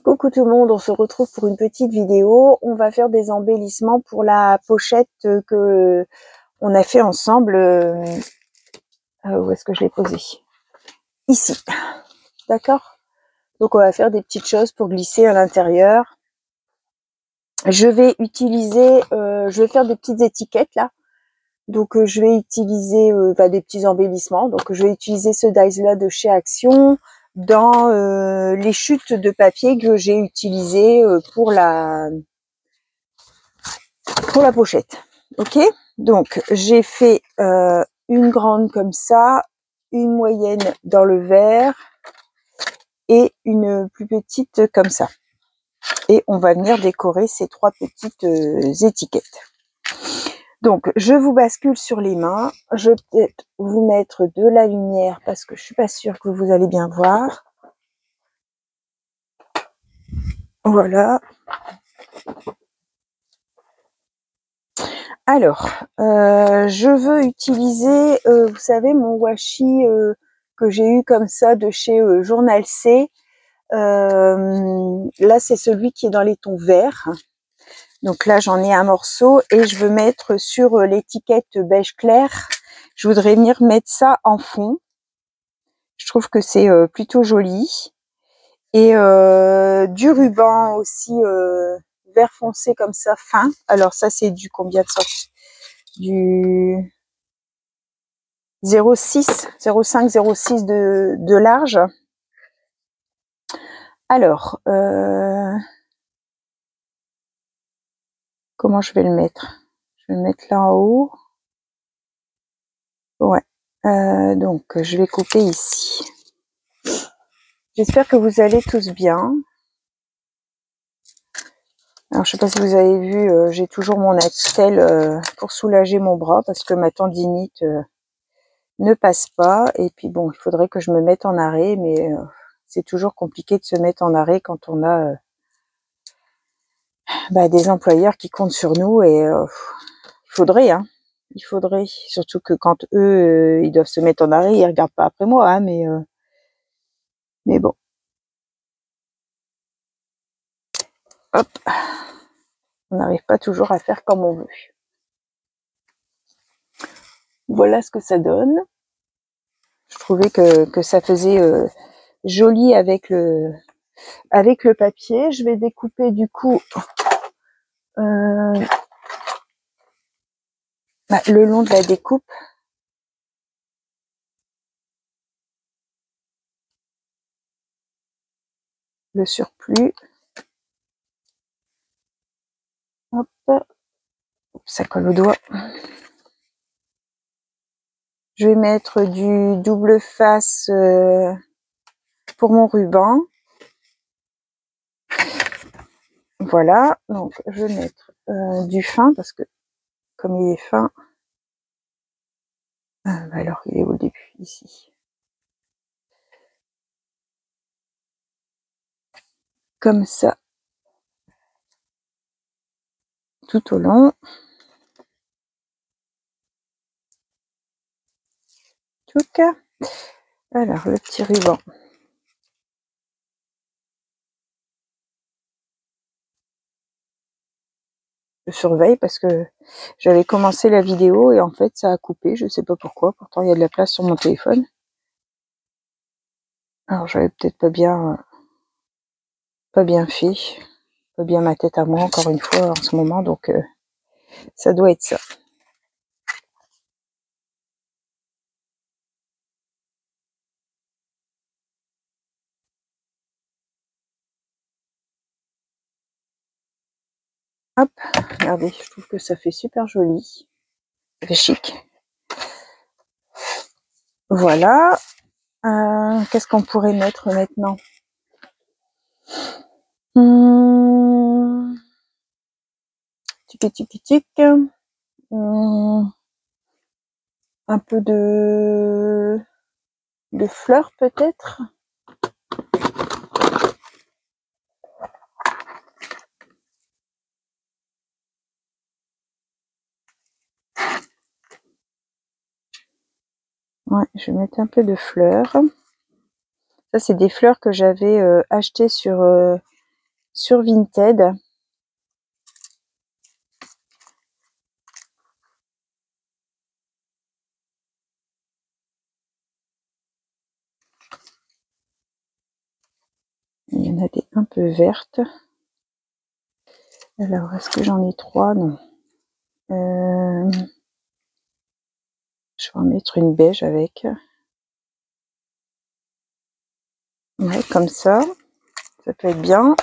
Coucou tout le monde, on se retrouve pour une petite vidéo. On va faire des embellissements pour la pochette que on a fait ensemble. Où est-ce que je l'ai posée? Ici, d'accord? Donc on va faire des petites choses pour glisser à l'intérieur. Je vais utiliser, je vais faire des petites étiquettes là. Donc je vais utiliser des petits embellissements. Donc je vais utiliser ce dies là de chez Action dans les chutes de papier que j'ai utilisées pour la pochette. Ok, donc j'ai fait une grande comme ça, une moyenne dans le vert et une plus petite comme ça. Et on va venir décorer ces trois petites étiquettes. Donc je vous bascule sur les mains. Je vais peut-être vous mettre de la lumière parce que je suis pas sûre que vous allez bien voir. Voilà. Alors, je veux utiliser, vous savez, mon washi que j'ai eu comme ça de chez Journal C. Là, c'est celui qui est dans les tons verts. Donc là, j'en ai un morceau et je veux mettre sur l'étiquette beige clair. Je voudrais venir mettre ça en fond. Je trouve que c'est plutôt joli. Et du ruban aussi vert foncé comme ça, fin. Alors ça, c'est du combien de sortes? Du 0,6, 0,5, 0,6 de large. Alors, comment je vais le mettre? Je vais le mettre là en haut. Ouais. Donc, je vais couper ici. J'espère que vous allez tous bien. Alors, je sais pas si vous avez vu, j'ai toujours mon Axtel pour soulager mon bras parce que ma tendinite ne passe pas. Et puis bon, il faudrait que je me mette en arrêt, mais c'est toujours compliqué de se mettre en arrêt quand on a des employeurs qui comptent sur nous et il faudrait, hein. Il faudrait, surtout que quand eux, ils doivent se mettre en arrêt, ils regardent pas après moi, hein, mais bon. Hop, on n'arrive pas toujours à faire comme on veut. Voilà ce que ça donne. Je trouvais que ça faisait joli avec le papier. Je vais découper du coup le long de la découpe. Le surplus. Hop, ça colle au doigt. Je vais mettre du double face pour mon ruban. Voilà, donc je vais mettre du fin parce que comme il est fin, alors il est au début ici. Comme ça, tout au long. Tchouc. Alors le petit ruban. Je surveille parce que j'avais commencé la vidéo et en fait ça a coupé, je sais pas pourquoi, pourtant il y a de la place sur mon téléphone. Alors j'avais peut-être pas bien fait, pas bien ma tête à moi encore une fois en ce moment, donc ça doit être ça. Hop, regardez, je trouve que ça fait super joli, ça fait chic. Voilà. Qu'est-ce qu'on pourrait mettre maintenant? Tic, tic, tic. Un peu de fleurs peut-être. Ouais, je vais mettre un peu de fleurs. Ça, c'est des fleurs que j'avais achetées sur Vinted. Il y en a des un peu vertes. Alors, est-ce que j'en ai 3? Non. Je vais en mettre une beige avec. Ouais, comme ça. Ça peut être bien.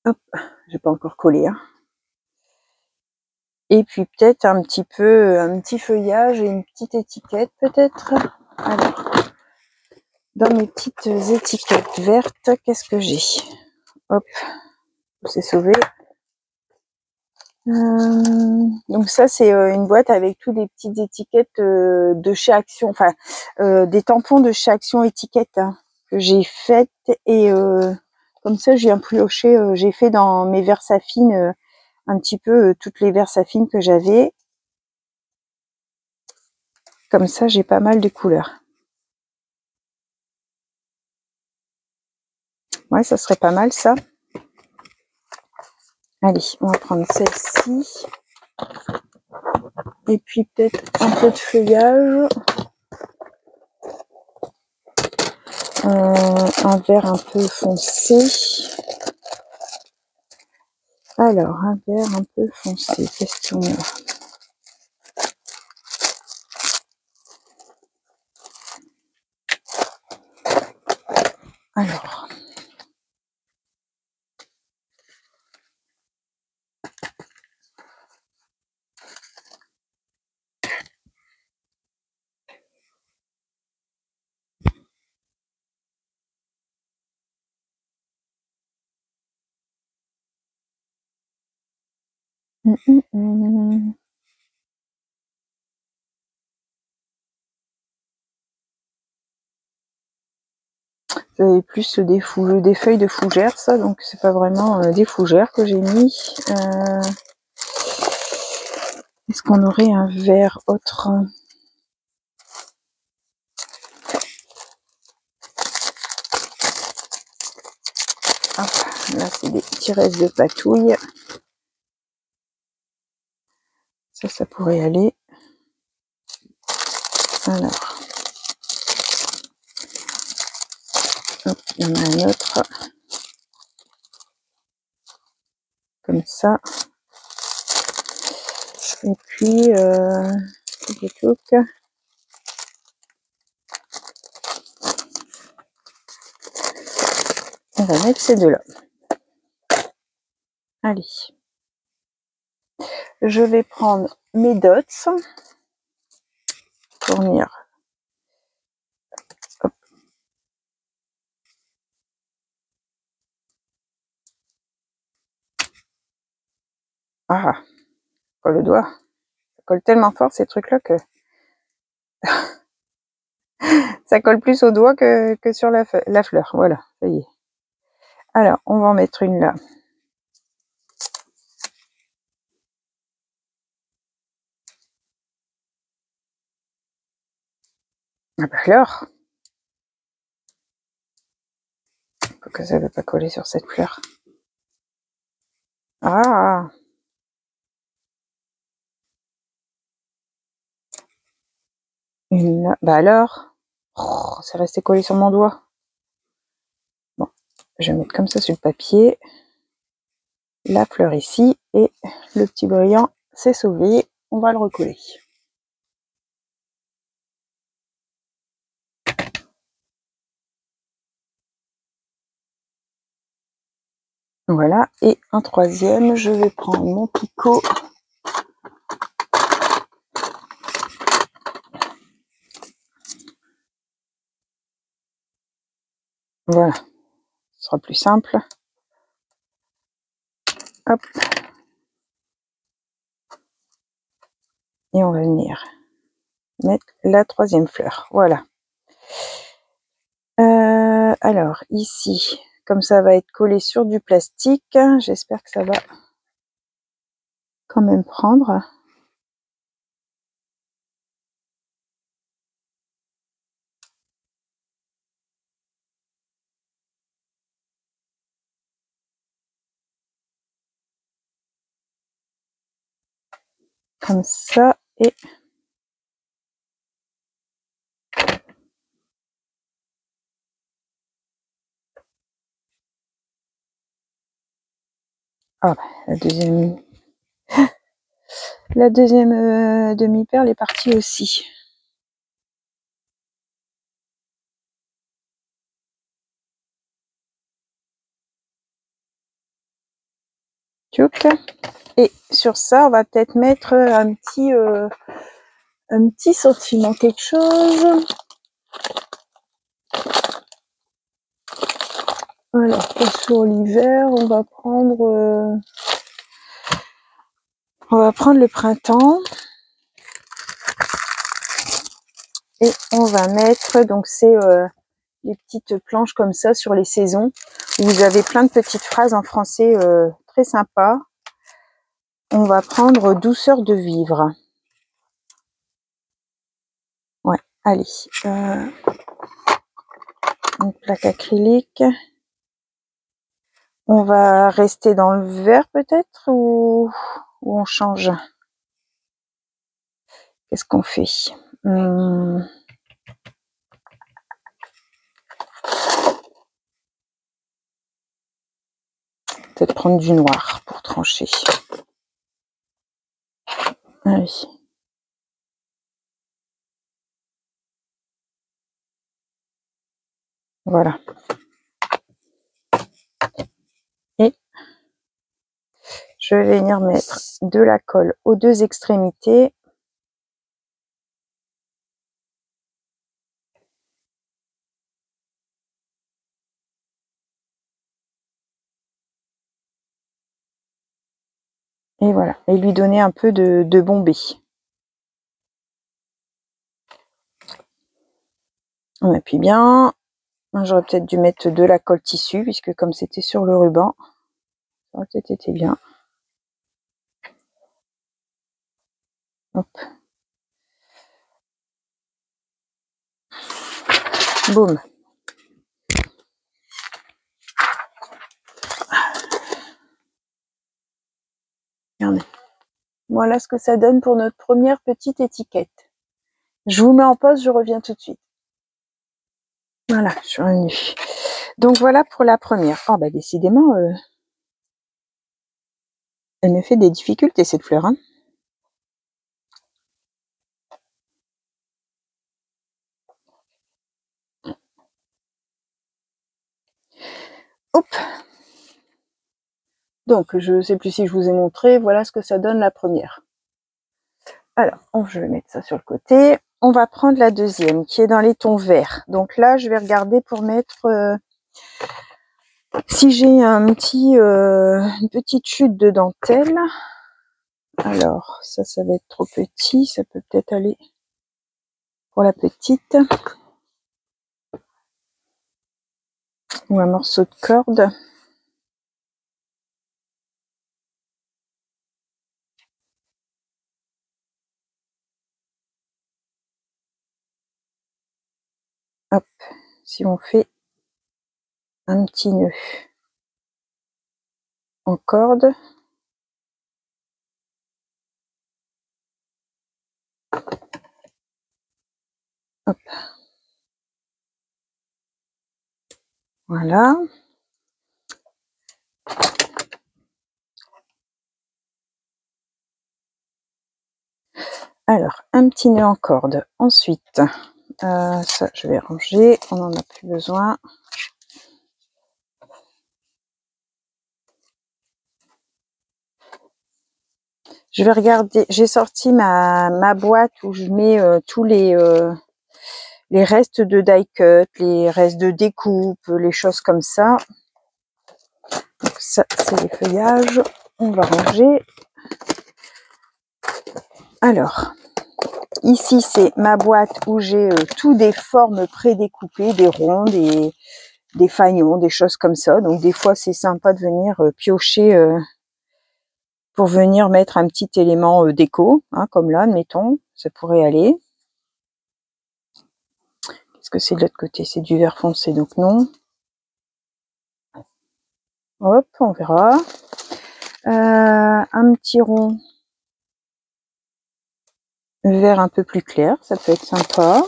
Hop, j'ai pas encore collé. Hein. Et puis peut-être un petit feuillage et une petite étiquette peut-être. Alors, dans mes petites étiquettes vertes, qu'est-ce que j'ai? Hop, c'est sauvé. Donc ça, c'est une boîte avec toutes des petites étiquettes de chez Action, enfin des tampons de chez Action Étiquette hein, que j'ai faites et comme ça j'ai pioché, j'ai fait dans mes Versafine un petit peu toutes les Versafine que j'avais. Comme ça, j'ai pas mal de couleurs. Ouais, ça serait pas mal ça. Allez, on va prendre celle-ci. Et puis peut-être un peu de feuillage. Un vert un peu foncé. Alors, un vert un peu foncé. Qu'est-ce qu'on a? Alors. C'est plus des feuilles de fougères, ça, donc c'est pas vraiment des fougères que j'ai mis. Est-ce qu'on aurait un vert autre? Hop, là, c'est des petits restes de patouille. Ça pourrait aller. Alors. Hop, il y en a un autre. Comme ça. Et puis, on va mettre ces deux-là. Allez. Je vais prendre mes dots pour venir. Hop. Ah, colle le doigt. Ça colle tellement fort ces trucs-là que ça colle plus au doigt que sur la fleur. Voilà, ça y est. Alors, on va en mettre une là. Ah bah alors, pourquoi ça ne veut pas coller sur cette fleur? Ah, une là. Bah alors, oh, c'est resté collé sur mon doigt. Bon, je vais mettre comme ça sur le papier. La fleur ici et le petit brillant, c'est sauvé. On va le recoller. Voilà, et un troisième, je vais prendre mon picot. Voilà, ce sera plus simple. Hop. Et on va venir mettre la troisième fleur. Voilà. Alors, ici, comme ça va être collé sur du plastique, j'espère que ça va quand même prendre. comme ça et ah, la deuxième demi-perle est partie aussi. Et sur ça, on va peut-être mettre un petit sentiment, quelque chose. Alors, sur l'hiver, on va prendre le printemps. Et on va mettre, donc c'est des petites planches comme ça sur les saisons. Où vous avez plein de petites phrases en français très sympas. On va prendre douceur de vivre. Ouais, allez. Une plaque acrylique. On va rester dans le vert peut-être ou on change? Qu'est-ce qu'on fait? Peut-être prendre du noir pour trancher. Allez. Voilà. Et je vais venir mettre de la colle aux deux extrémités. Et voilà. Et lui donner un peu de bombée. On appuie bien. J'aurais peut-être dû mettre de la colle tissu, puisque comme c'était sur le ruban, ça aurait peut-être été bien. Hop. Boum. Regardez. Voilà ce que ça donne pour notre première petite étiquette. Je vous mets en pause, je reviens tout de suite. Voilà, je suis revenue. Donc voilà pour la première. Oh bah décidément, elle me fait des difficultés cette fleur. Hein. Hop. Donc je ne sais plus si je vous ai montré, voilà ce que ça donne la première. Alors, je vais mettre ça sur le côté. On va prendre la deuxième qui est dans les tons verts. Donc là, je vais regarder pour mettre... si j'ai une petite chute de dentelle. Alors, ça va être trop petit. Ça peut peut-être aller pour la petite. Ou un morceau de corde. Hop, si on fait un petit nœud en corde. Hop. Voilà. Alors, un petit nœud en corde. Ensuite, ça, je vais ranger. On n'en a plus besoin. Je vais regarder. J'ai sorti ma boîte où je mets tous les restes de die cut, les restes de découpe, les choses comme ça. Donc ça, c'est les feuillages. On va ranger. Alors, ici, c'est ma boîte où j'ai tout des formes prédécoupées, des ronds, des fanions, des choses comme ça. Donc, des fois, c'est sympa de venir piocher pour venir mettre un petit élément déco, hein, comme là, admettons. Ça pourrait aller. Est-ce que c'est de l'autre côté? C'est du vert foncé, donc non. Hop, on verra. Un petit rond vert un peu plus clair, ça peut être sympa.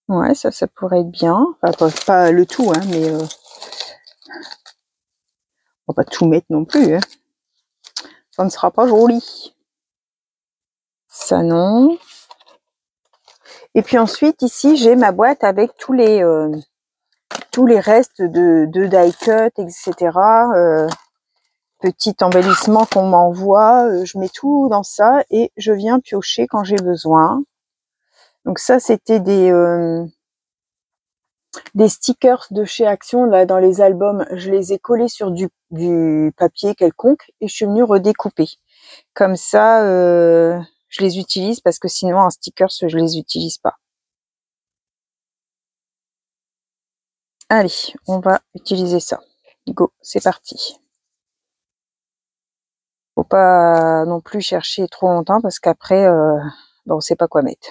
Ouais, ça pourrait être bien. Enfin, pas le tout, hein, mais on va pas tout mettre non plus. Hein. Ça ne sera pas joli. Ça non. Et puis ensuite, ici, j'ai ma boîte avec tous les restes de die cut, etc. Petit embellissement qu'on m'envoie. Je mets tout dans ça et je viens piocher quand j'ai besoin. Donc ça, c'était des stickers de chez Action, là, dans les albums. Je les ai collés sur du papier quelconque et je suis venue redécouper. Comme ça, je les utilise parce que sinon, en stickers, je les utilise pas. Allez, on va utiliser ça. Go, c'est parti. Faut pas non plus chercher trop longtemps parce qu'après, on sait pas quoi mettre.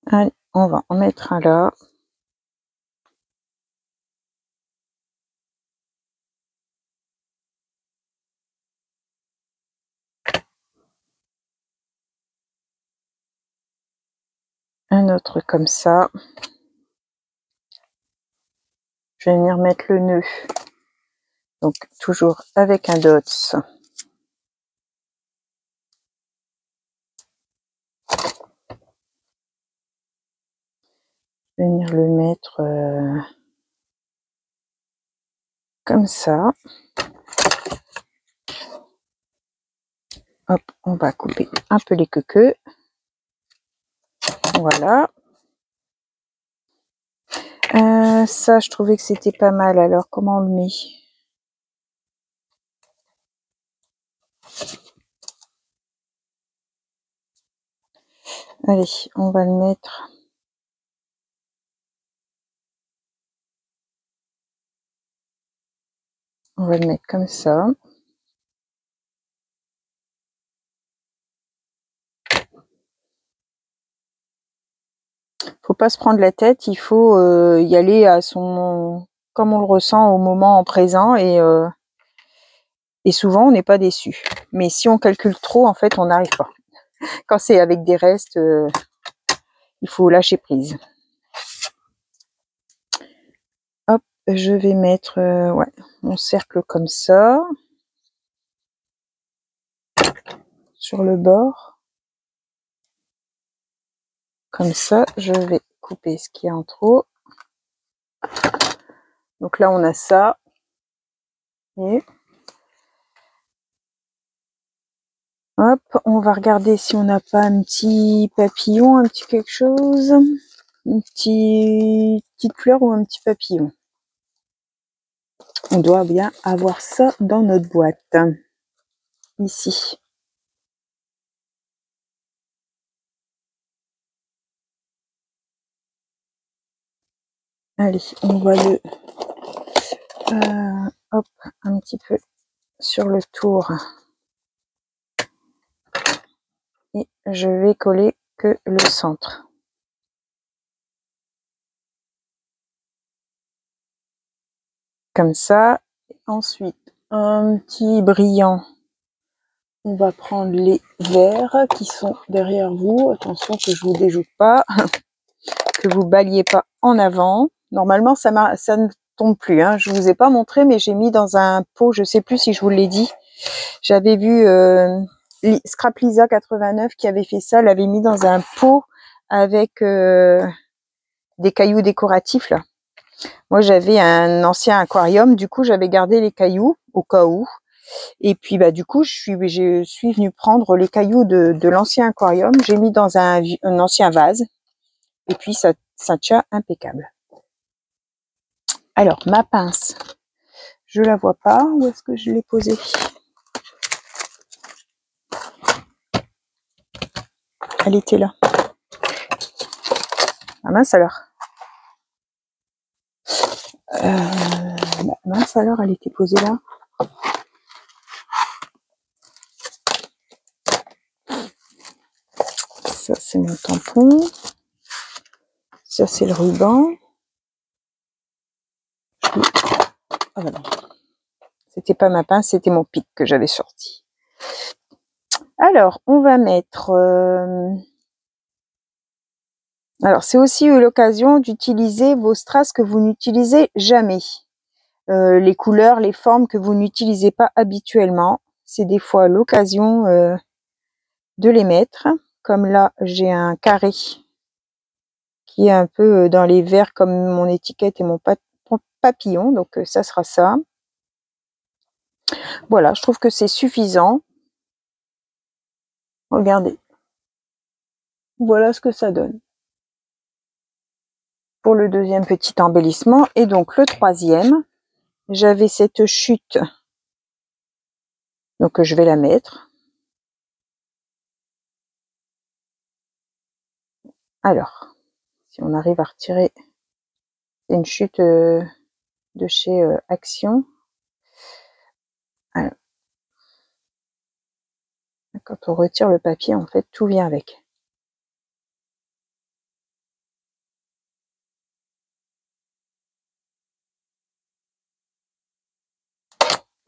Allez, on va en mettre un là. Un autre comme ça. Je vais venir mettre le nœud. Donc, toujours avec un dots. Je vais venir le mettre comme ça. Hop, on va couper un peu les queues. Voilà. Ça, je trouvais que c'était pas mal. Alors, comment on le met? Allez, on va le mettre. On va le mettre comme ça. Faut pas se prendre la tête, il faut y aller à comme on le ressent au moment présent et souvent on n'est pas déçu. Mais si on calcule trop, en fait, on n'arrive pas. Quand c'est avec des restes, il faut lâcher prise. Hop, je vais mettre mon cercle comme ça sur le bord. Comme ça, je vais couper ce qu'il y a en trop. Donc là, on a ça. Et hop, on va regarder si on n'a pas un petit papillon, un petit quelque chose. Une petite fleur ou un petit papillon. On doit bien avoir ça dans notre boîte. Ici. Allez, on va le hop, un petit peu sur le tour. Et je vais coller que le centre. Comme ça. Ensuite, un petit brillant. On va prendre les verts qui sont derrière vous. Attention que je vous déjoute pas. Que vous baliez pas en avant. Normalement, ça ne tombe plus. Hein. Je vous ai pas montré, mais j'ai mis dans un pot. Je sais plus si je vous l'ai dit. J'avais vu Scrap Lisa 89 qui avait fait ça. L'avait mis dans un pot avec des cailloux décoratifs là. Moi, j'avais un ancien aquarium. Du coup, j'avais gardé les cailloux au cas où. Et puis, du coup, je suis venue prendre les cailloux de l'ancien aquarium. J'ai mis dans un ancien vase. Et puis, ça tient impeccable. Alors, ma pince, je la vois pas. Où est-ce que je l'ai posée? Elle était là. Ah mince alors. Mince alors, elle était posée là. Ça, c'est mon tampon. Ça, c'est le ruban. Ah bah non, c'était pas ma pince, c'était mon pic que j'avais sorti. Alors, on va mettre... Alors, c'est aussi l'occasion d'utiliser vos strass que vous n'utilisez jamais. Les couleurs, les formes que vous n'utilisez pas habituellement. C'est des fois l'occasion de les mettre. Comme là, j'ai un carré qui est un peu dans les verts comme mon étiquette et mon papillon. Donc, ça sera ça. Voilà, je trouve que c'est suffisant. Regardez. Voilà ce que ça donne. Pour le deuxième petit embellissement. Et donc, le troisième, j'avais cette chute. Donc, je vais la mettre. Alors, si on arrive à retirer, c'est une chute de chez Action. Alors, quand on retire le papier, en fait, tout vient avec.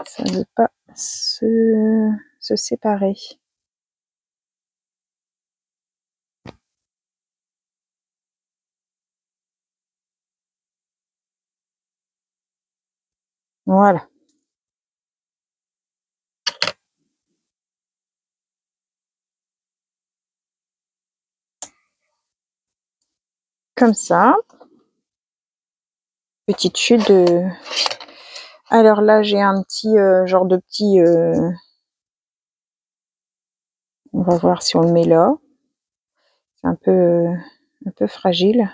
Ça ne veut pas se séparer. Voilà. Comme ça. Petite chute de... Alors là, j'ai un petit genre de petit... On va voir si on le met là. C'est un peu fragile.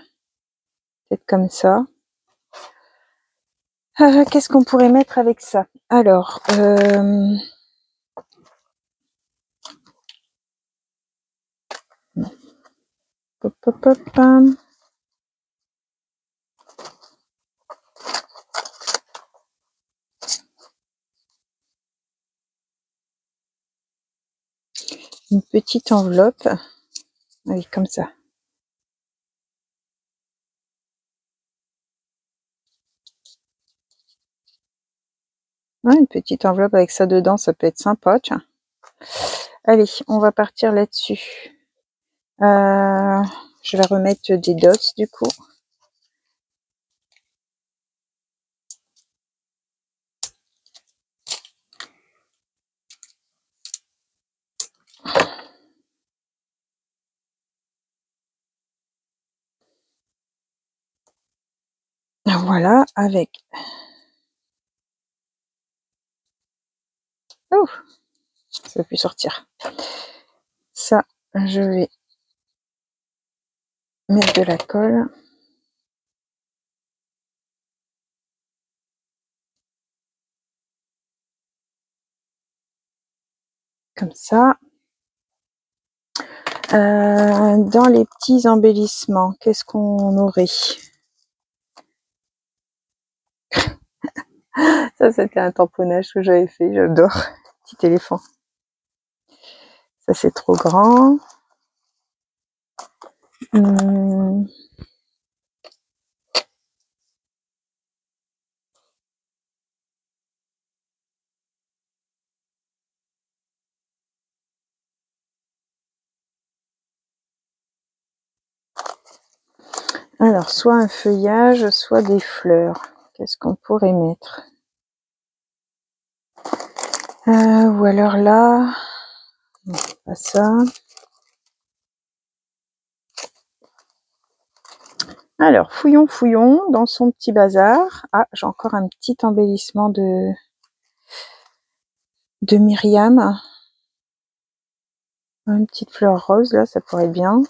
Peut-être comme ça. Qu'est-ce qu'on pourrait mettre avec ça? Alors, hop, hop, hop. Une petite enveloppe. Oui, comme ça. Ouais, une petite enveloppe avec ça dedans, ça peut être sympa, tiens. Allez, on va partir là-dessus. Je vais remettre des dots du coup. Voilà, avec... Oh, ça ne peut plus sortir. Ça, je vais mettre de la colle. Comme ça. Dans les petits embellissements, qu'est-ce qu'on aurait? Ça, c'était un tamponnage que j'avais fait, j'adore. Petit éléphant. Ça, c'est trop grand. Alors, soit un feuillage, soit des fleurs. Qu'est-ce qu'on pourrait mettre? Ou alors là, non, pas ça. Alors, fouillons dans son petit bazar. Ah, j'ai encore un petit embellissement de Myriam. Une petite fleur rose, là, ça pourrait être bien.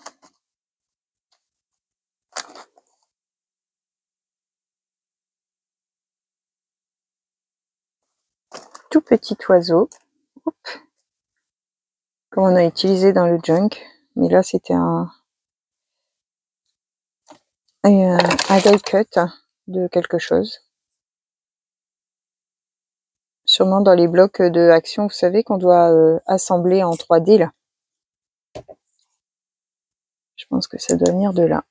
Tout petit oiseau. Hop. Comme on a utilisé dans le junk. Mais là, c'était un die cut de quelque chose. Sûrement dans les blocs de Action, vous savez, qu'on doit assembler en 3D, là. Je pense que ça doit venir de là.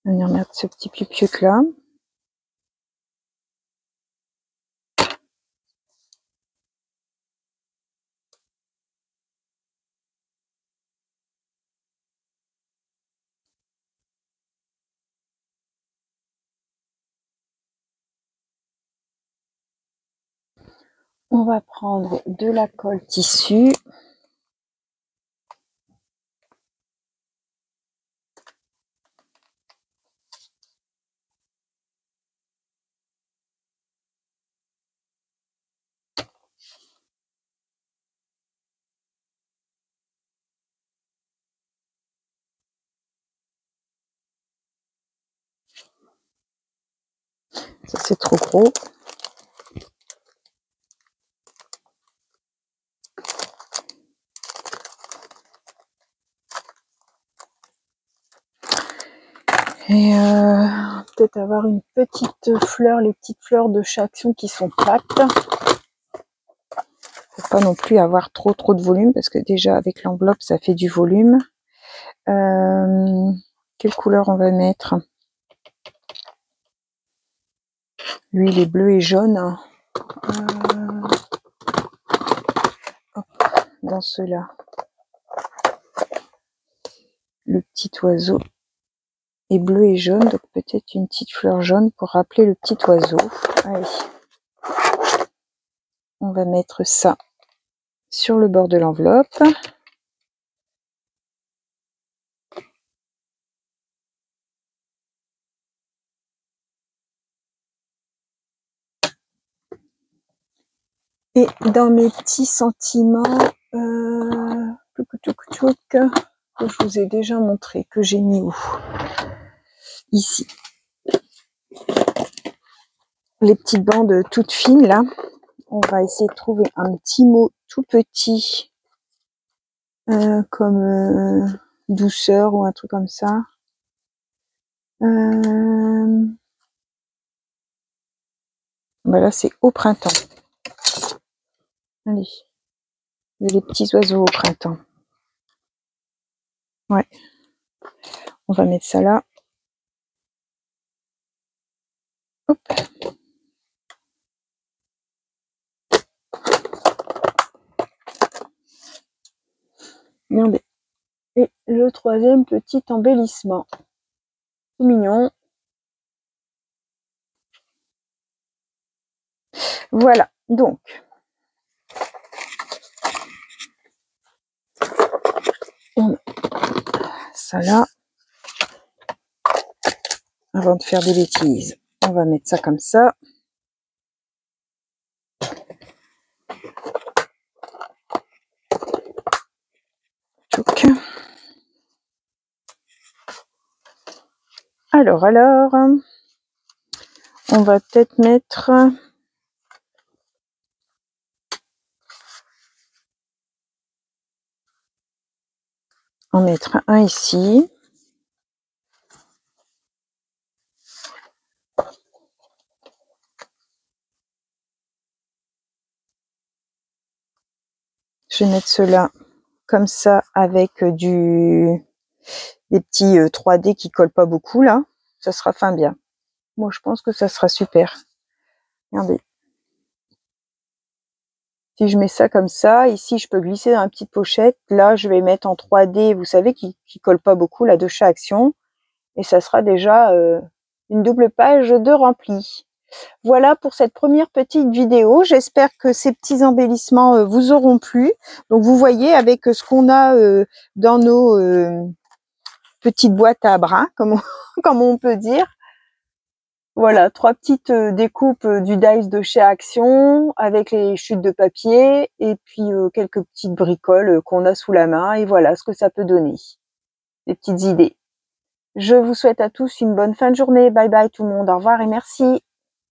On va venir mettre ce petit piou-piou là. On va prendre de la colle tissu. Ça c'est trop gros. Et peut-être avoir une petite fleur, les petites fleurs de chez Action qui sont plates. Faut pas non plus avoir trop de volume parce que déjà avec l'enveloppe ça fait du volume. Quelle couleur on va mettre? Lui il est bleu et jaune. Dans ceux-là. Le petit oiseau est bleu et jaune, donc peut-être une petite fleur jaune pour rappeler le petit oiseau. Allez. On va mettre ça sur le bord de l'enveloppe. Et dans mes petits sentiments, que je vous ai déjà montré, que j'ai mis où? Ici. Les petites bandes toutes fines là. On va essayer de trouver un petit mot tout petit, comme douceur ou un truc comme ça. Voilà, c'est au printemps. Allez, les petits oiseaux au printemps. Ouais. On va mettre ça là. Hop. Regardez. Et le troisième petit embellissement. Tout mignon. Voilà, donc. On a ça là. Avant de faire des bêtises, on va mettre ça comme ça. Alors, on va peut-être mettre... En mettre un ici. Je vais mettre cela comme ça avec des petits 3D qui collent pas beaucoup là. Ça sera fin bien. Moi, je pense que ça sera super. Regardez. Si je mets ça comme ça, ici, je peux glisser dans la petite pochette. Là, je vais mettre en 3D, vous savez, qui colle pas beaucoup, là, de chez Action. Et ça sera déjà une double page de rempli. Voilà pour cette première petite vidéo. J'espère que ces petits embellissements vous auront plu. Donc, vous voyez, avec ce qu'on a dans nos petites boîtes à bras, comme on peut dire. Voilà, 3 petites découpes du dies de chez Action avec les chutes de papier et puis quelques petites bricoles qu'on a sous la main et voilà ce que ça peut donner. Des petites idées. Je vous souhaite à tous une bonne fin de journée. Bye bye tout le monde. Au revoir et merci.